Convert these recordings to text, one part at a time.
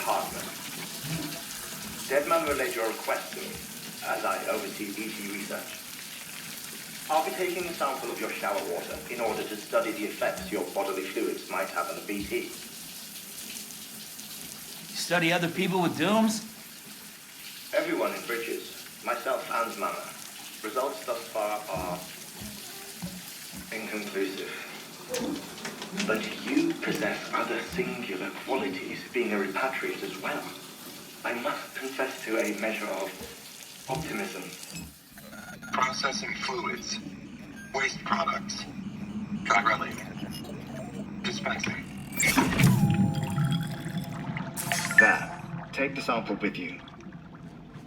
Hartman. Deadman relayed your request to me, as I oversee BT research. I'll be taking a sample of your shower water in order to study the effects your bodily fluids might have on the BT. Study other people with dooms? Everyone in Bridges, myself and Mama. Results thus far are inconclusive. But you possess other singular qualities, being a repatriate as well. I must confess to a measure of optimism. Processing fluids, waste products, drying, dispensing. There, take the sample with you.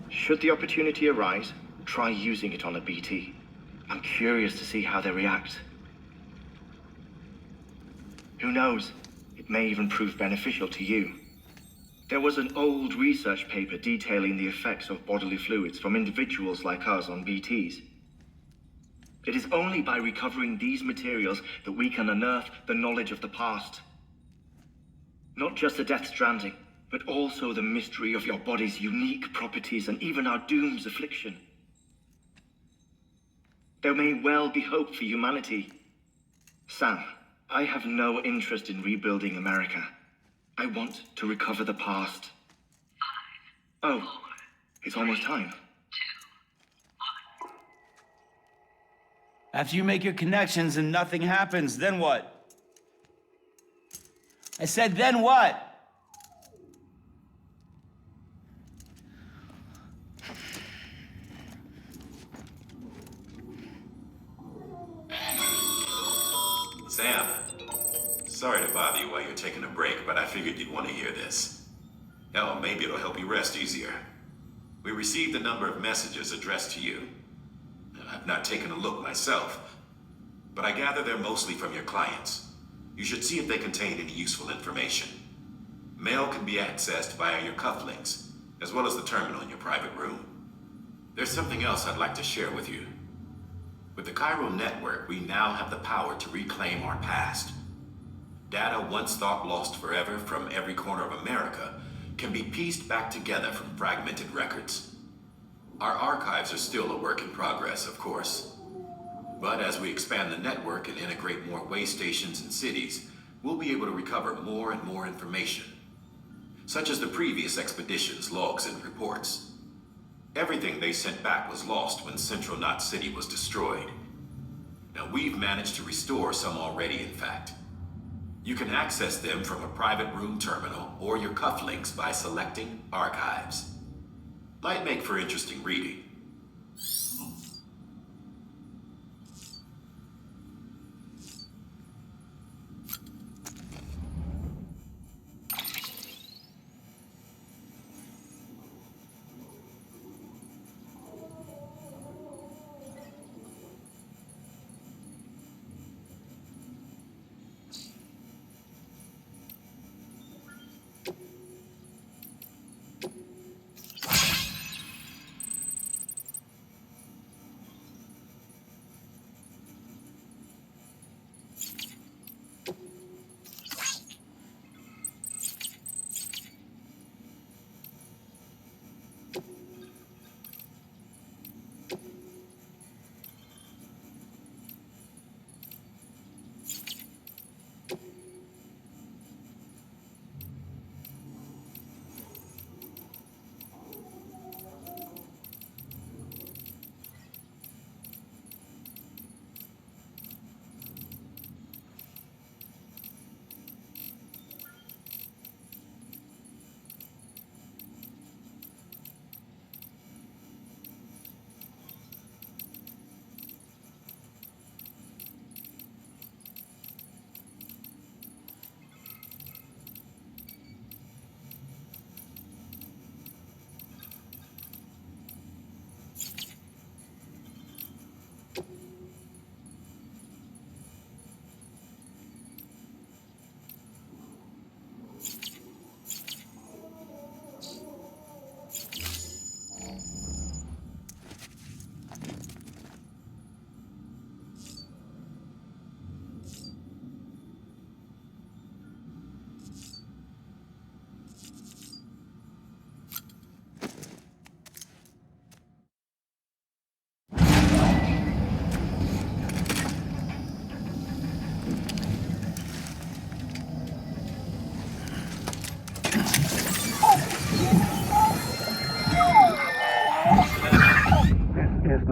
Should the opportunity arise, try using it on a BT. I'm curious to see how they react. Who knows? It may even prove beneficial to you. There was an old research paper detailing the effects of bodily fluids from individuals like us on BTs. It is only by recovering these materials that we can unearth the knowledge of the past. Not just the Death Stranding, but also the mystery of your body's unique properties and even our doom's affliction. There may well be hope for humanity. Sam, I have no interest in rebuilding America. I want to recover the past. 5, 4, it's almost time. 2, 1. After you make your connections and nothing happens, then what? I said, then what? Sam, sorry to bother you while you're taking a break, but I figured you'd want to hear this. Hell, maybe it'll help you rest easier. We received a number of messages addressed to you. I've not taken a look myself, but I gather they're mostly from your clients. You should see if they contain any useful information. Mail can be accessed via your cufflinks, as well as the terminal in your private room. There's something else I'd like to share with you. With the Chiral Network, we now have the power to reclaim our past. Data once thought lost forever from every corner of America can be pieced back together from fragmented records. Our archives are still a work in progress, of course. But as we expand the network and integrate more way stations and cities, we'll be able to recover more and more information, such as the previous expeditions' logs and reports. Everything they sent back was lost when Central Knot City was destroyed. Now we've managed to restore some already, in fact. You can access them from a private room terminal or your cufflinks by selecting Archives. Might make for interesting reading.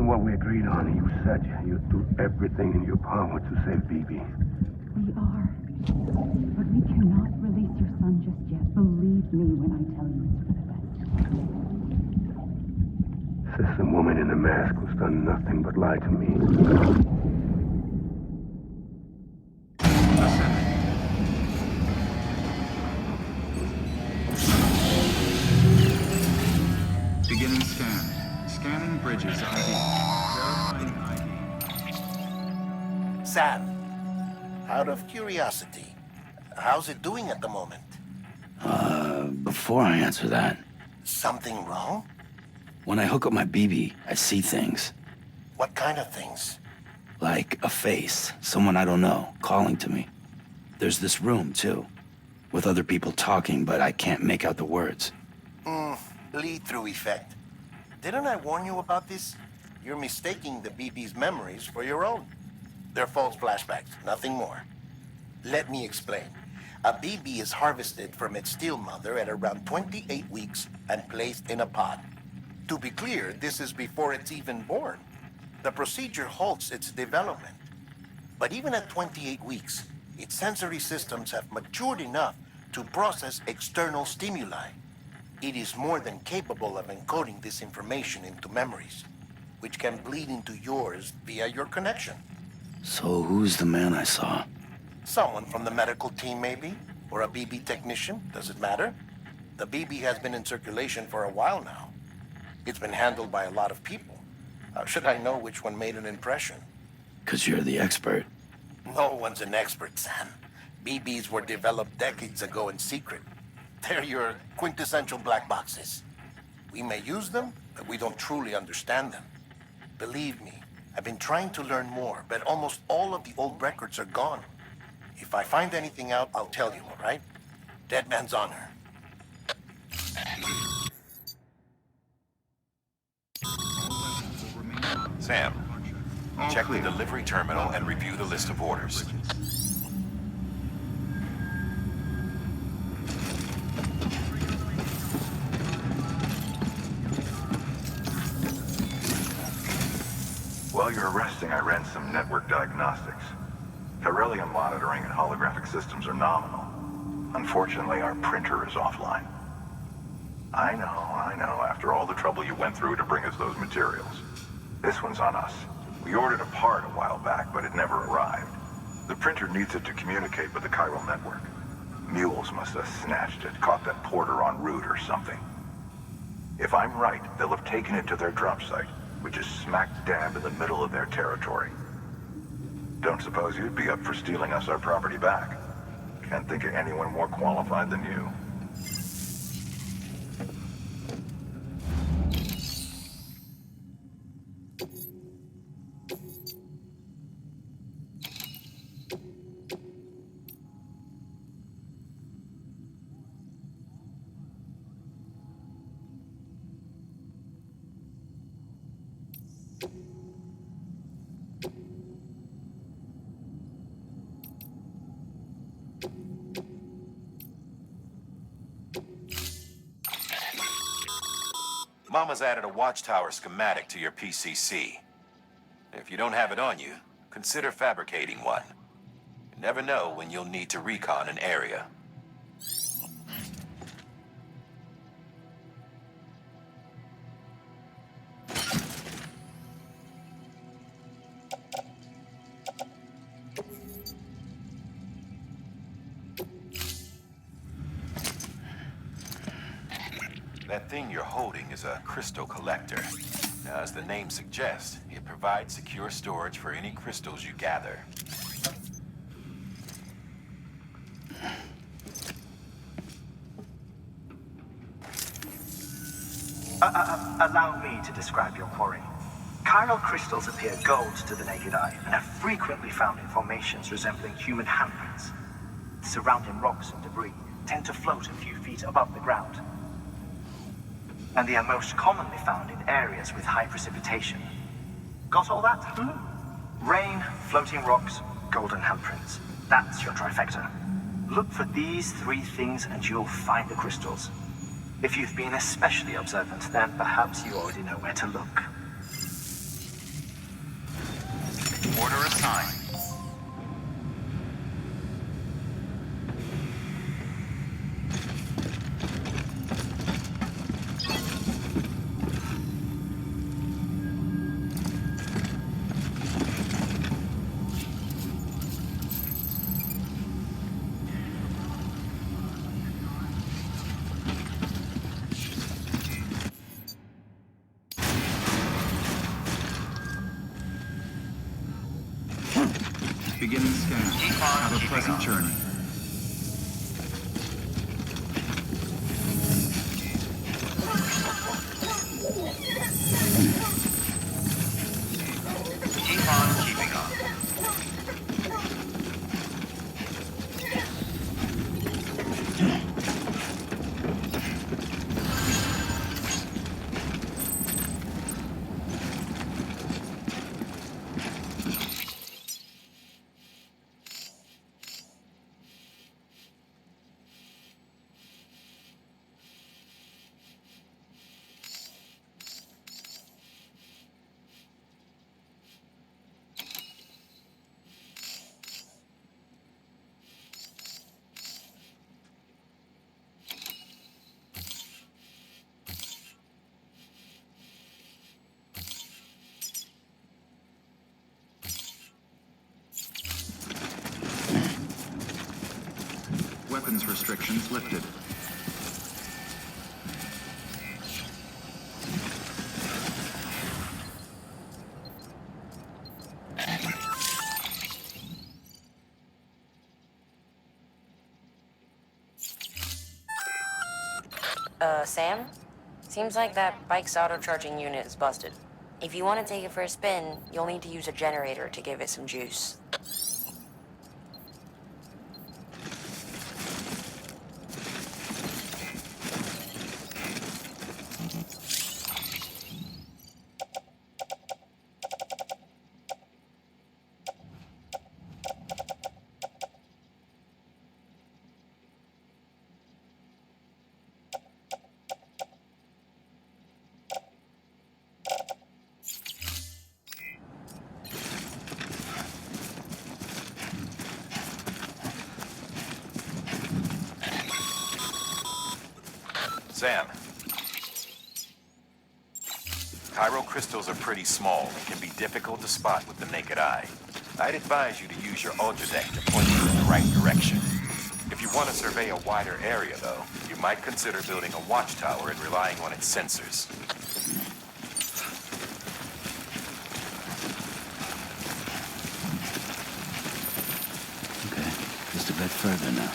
wasn't what we agreed on. You said you'd do everything in your power to save BB. We are. But we cannot release your son just yet. Believe me when I tell you it's for the best. Says the woman in the mask who's done nothing but lie to me. Beginning scan. Scanning bridges ID. Verifying ID. Sam, out of curiosity, how's it doing at the moment? Before I answer that, Something wrong? when I hook up my BB, I see things. What kind of things? Like a face, someone I don't know, calling to me. There's this room, too, with other people talking, but I can't make out the words. Bleed-through effect. Didn't I warn you about this? You're mistaking the BB's memories for your own. They're false flashbacks, nothing more. Let me explain. A BB is harvested from its steel mother at around 28 weeks and placed in a pod. To be clear, this is before it's even born. The procedure halts its development. But even at 28 weeks, its sensory systems have matured enough to process external stimuli. It is more than capable of encoding this information into memories, which can bleed into yours via your connection. So who's the man I saw? Someone from the medical team, maybe? Or a BB technician? Does it matter? The BB has been in circulation for a while now. It's been handled by a lot of people. How should I know which one made an impression? 'Cause you're the expert. No one's an expert, Sam. BBs were developed decades ago in secret. They're your quintessential black boxes. We may use them, but we don't truly understand them. Believe me, I've been trying to learn more, but almost all of the old records are gone. If I find anything out, I'll tell you, all right? Dead man's honor. Sam, check the delivery terminal and review the list of orders. While you're resting, I ran some network diagnostics. Beryllium monitoring and holographic systems are nominal. Unfortunately, our printer is offline. I know. After all the trouble you went through to bring us those materials. This one's on us. We ordered a part a while back, but it never arrived. The printer needs it to communicate with the chiral network. Mules must have snatched it, caught that porter en route or something. If I'm right, they'll have taken it to their drop site, which is smack dab in the middle of their territory. Don't suppose you'd be up for stealing us our property back? Can't think of anyone more qualified than you. Mama's added a watchtower schematic to your PCC. If you don't have it on you, consider fabricating one. You never know when you'll need to recon an area. That thing you're holding is a crystal collector. Now, as the name suggests, it provides secure storage for any crystals you gather. Allow me to describe your quarry. Chiral crystals appear gold to the naked eye and are frequently found in formations resembling human handprints. Surrounding rocks and debris tend to float a few feet above the ground. And they are most commonly found in areas with high precipitation. Got all that? Rain, floating rocks, golden handprints. That's your trifecta. Look for these three things and you'll find the crystals. If you've been especially observant, then perhaps you already know where to look. Order assigned. Beginning scan. Have a pleasant journey. Keep on keeping on. Weapons restrictions lifted. Sam? Seems like that bike's auto-charging unit is busted. If you want to take it for a spin, you'll need to use a generator to give it some juice. Sam. Chiral crystals are pretty small and can be difficult to spot with the naked eye. I'd advise you to use your ultradeck to point you in the right direction. If you want to survey a wider area, though, you might consider building a watchtower and relying on its sensors. Okay, just a bit further now.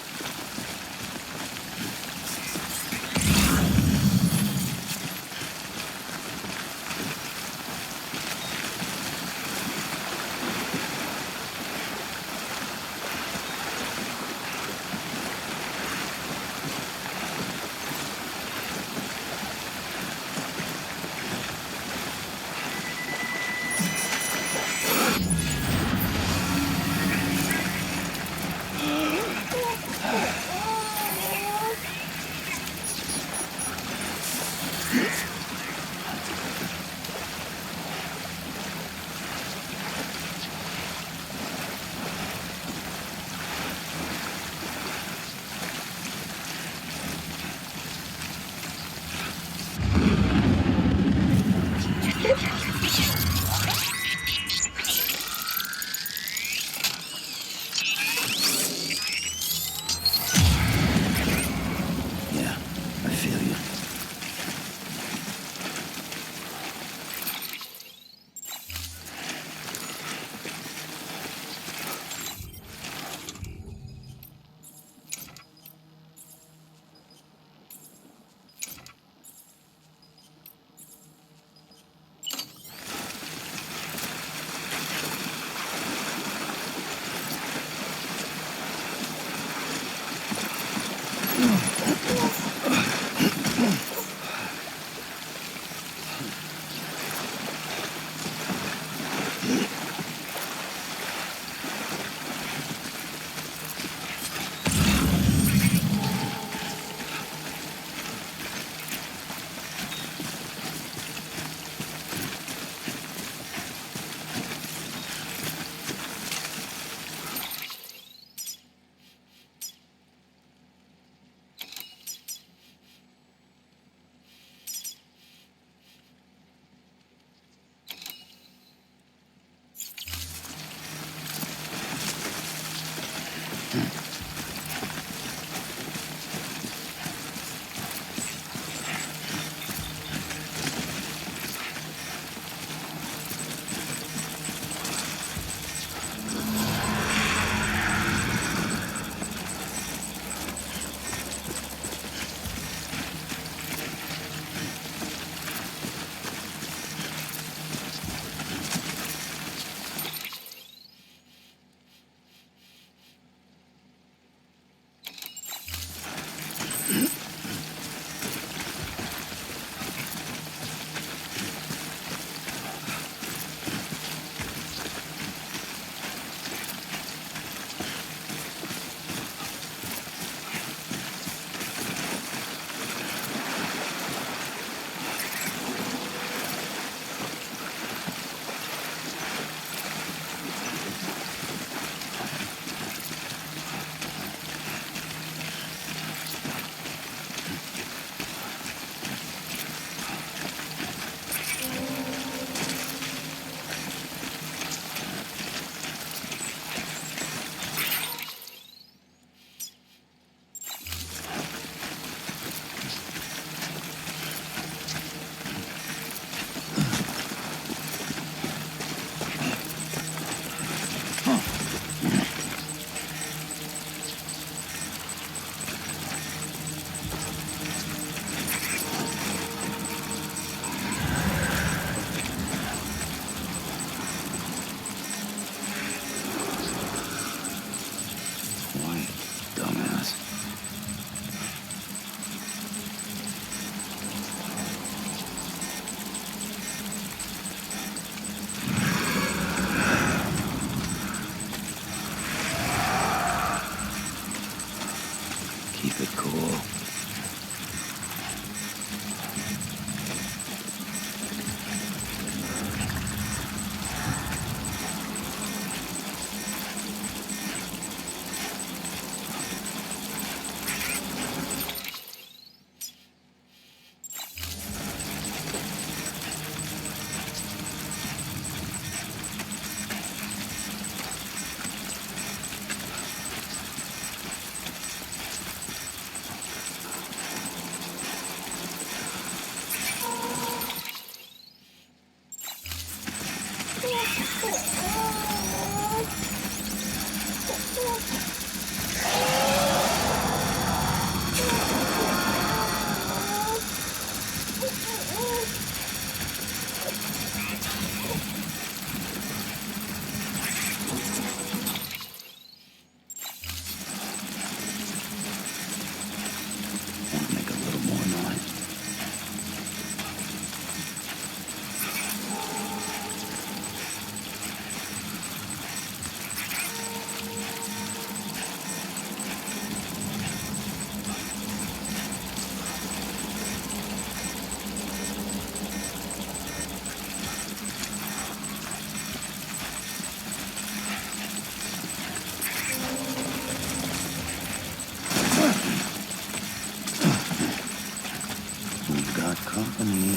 got company.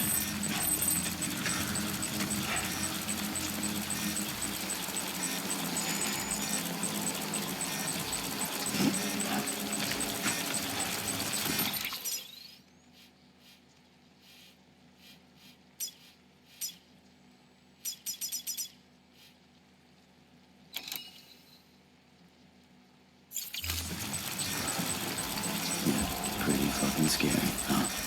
Pretty fucking scary, huh?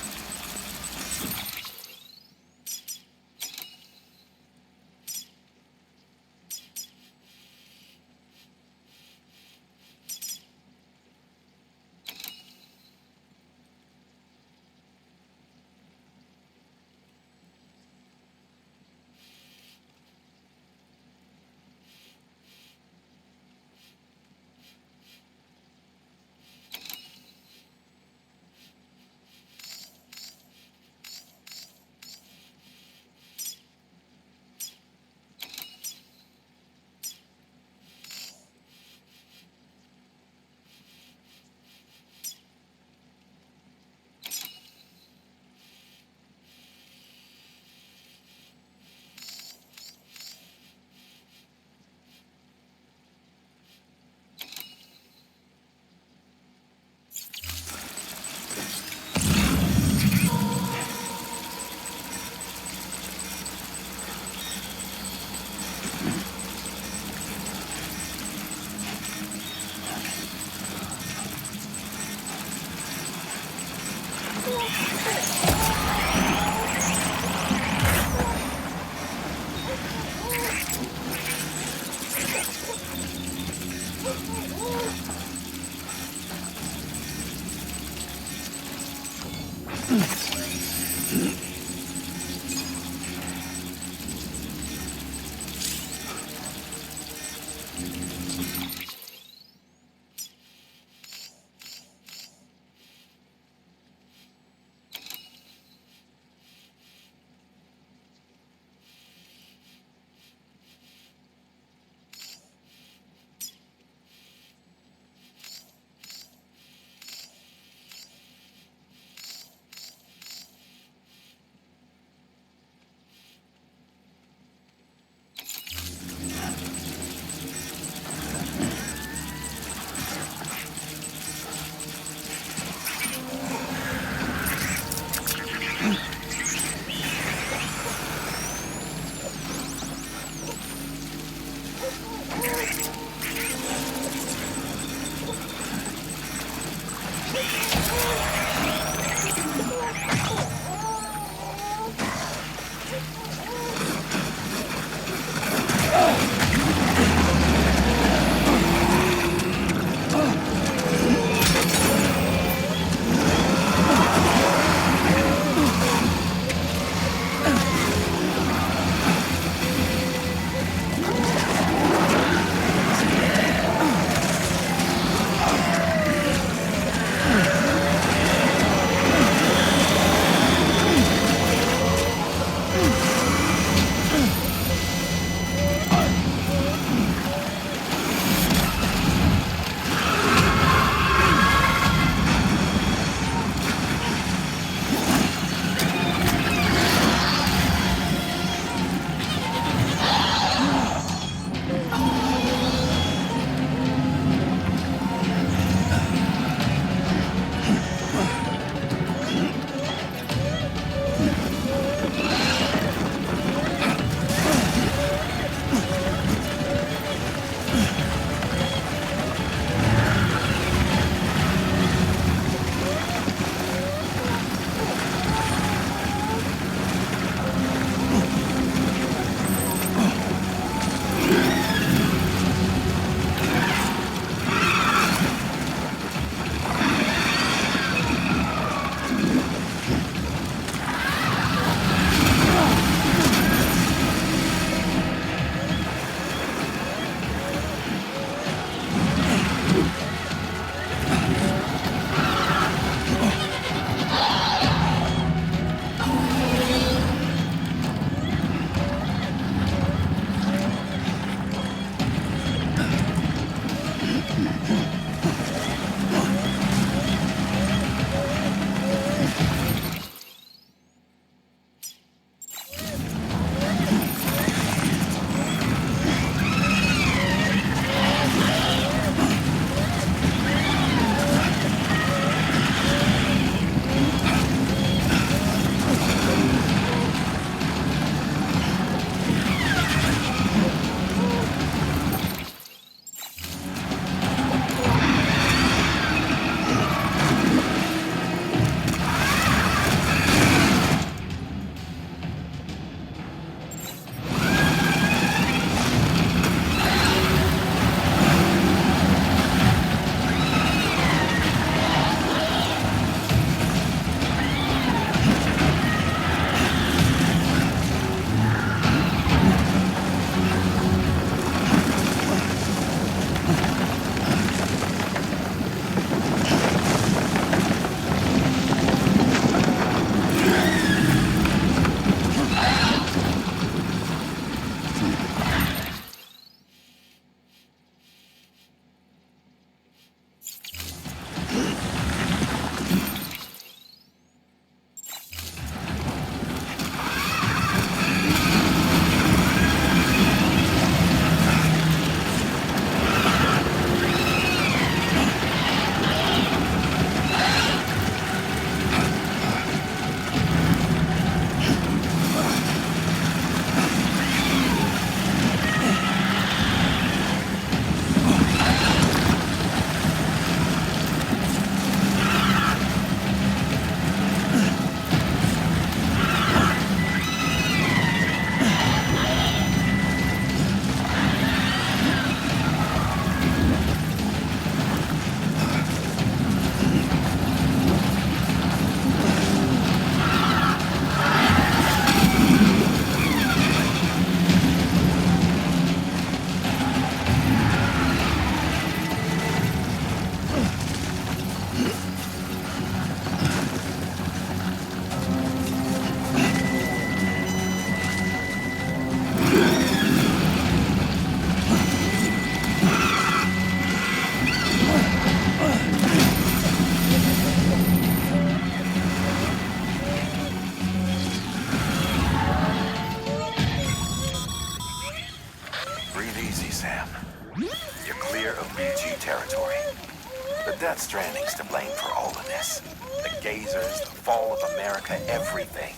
Death Stranding's to blame for all of this. The gazers, the fall of America, everything.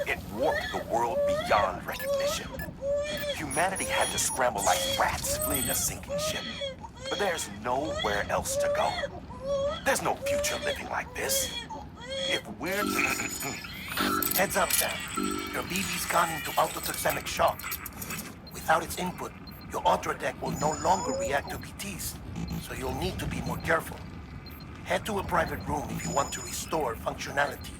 It warped the world beyond recognition. Humanity had to scramble like rats fleeing a sinking ship. But there's nowhere else to go. There's no future living like this. If we're... Heads up, Sam. Your BB's gone into autotoxemic shock. Without its input, your Ultra deck will no longer react to BTs, so you'll need to be more careful. Head to a private room if you want to restore functionality.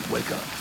Wake up.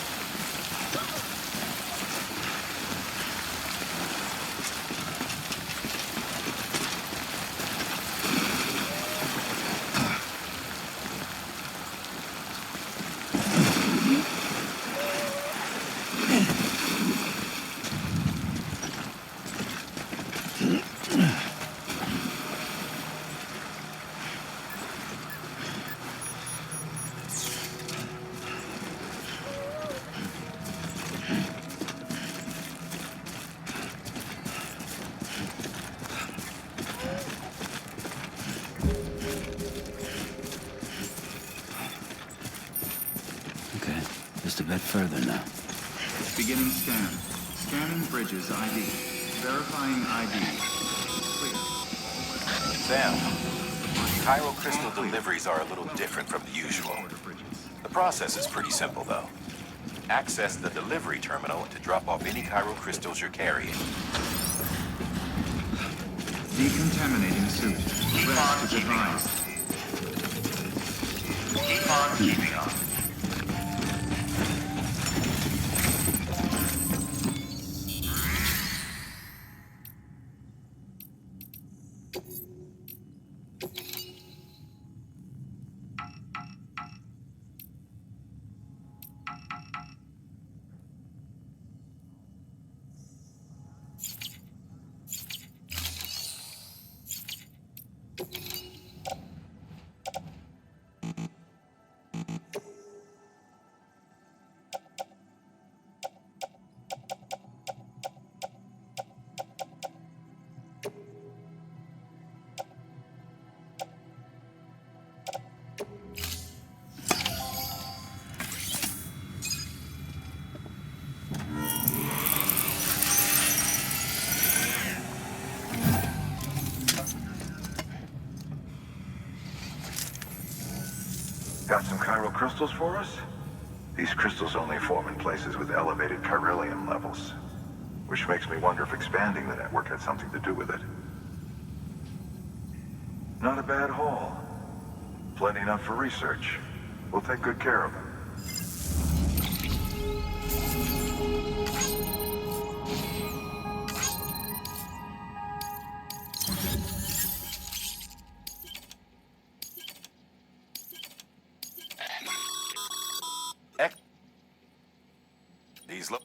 just a bit further now. Beginning scan. Scanning bridges ID. Verifying ID. Clear. Sam, chiral crystal deliveries are a little different from the usual. The process is pretty simple, though. Access the delivery terminal to drop off any chiral crystals you're carrying. Decontaminating suit. Rest is advised. Keep on keeping on. Got some chiral crystals for us? These crystals only form in places with elevated chiralium levels, which makes me wonder if expanding the network had something to do with it. Not a bad haul. Plenty enough for research. We'll take good care of them. These look...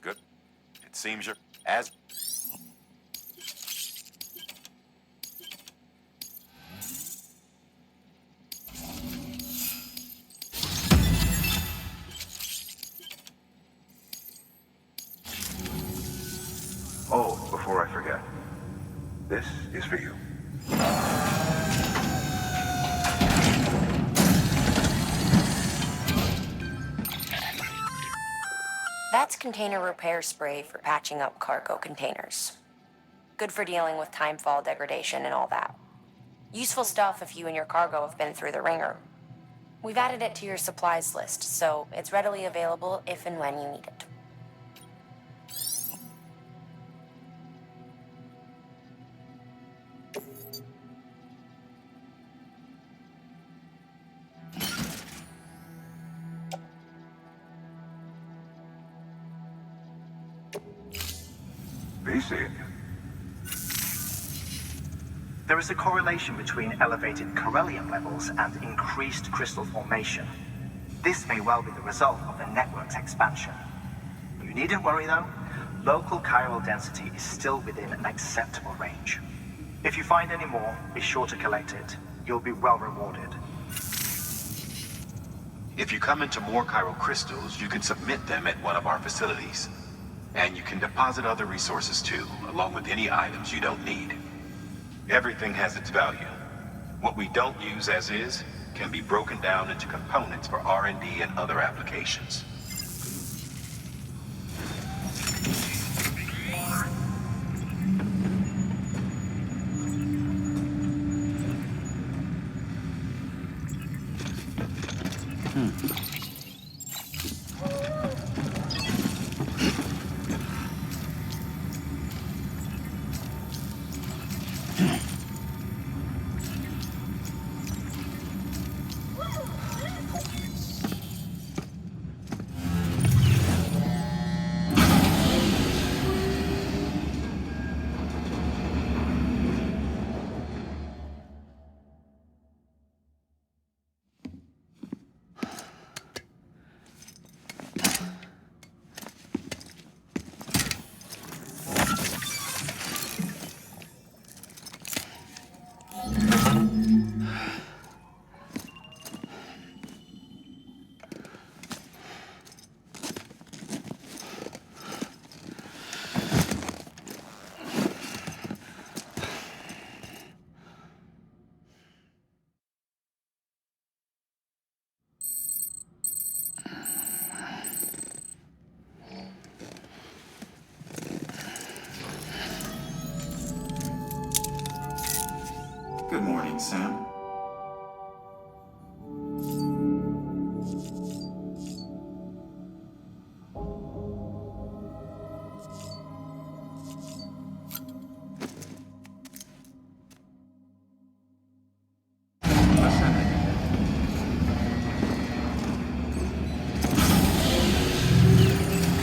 Good. It seems you're as... Oh, before I forget. This is for you. That's container repair spray for patching up cargo containers. Good for dealing with timefall degradation and all that. Useful stuff if you and your cargo have been through the ringer. We've added it to your supplies list, so it's readily available if and when you need it. There is a correlation between elevated chiralium levels and increased crystal formation. This may well be the result of the network's expansion. You needn't worry though. Local chiral density is still within an acceptable range. If you find any more, be sure to collect it. You'll be well rewarded. If you come into more chiral crystals, you can submit them at one of our facilities. And you can deposit other resources too, along with any items you don't need. Everything has its value. What we don't use as is can be broken down into components for R&D and other applications. Sam?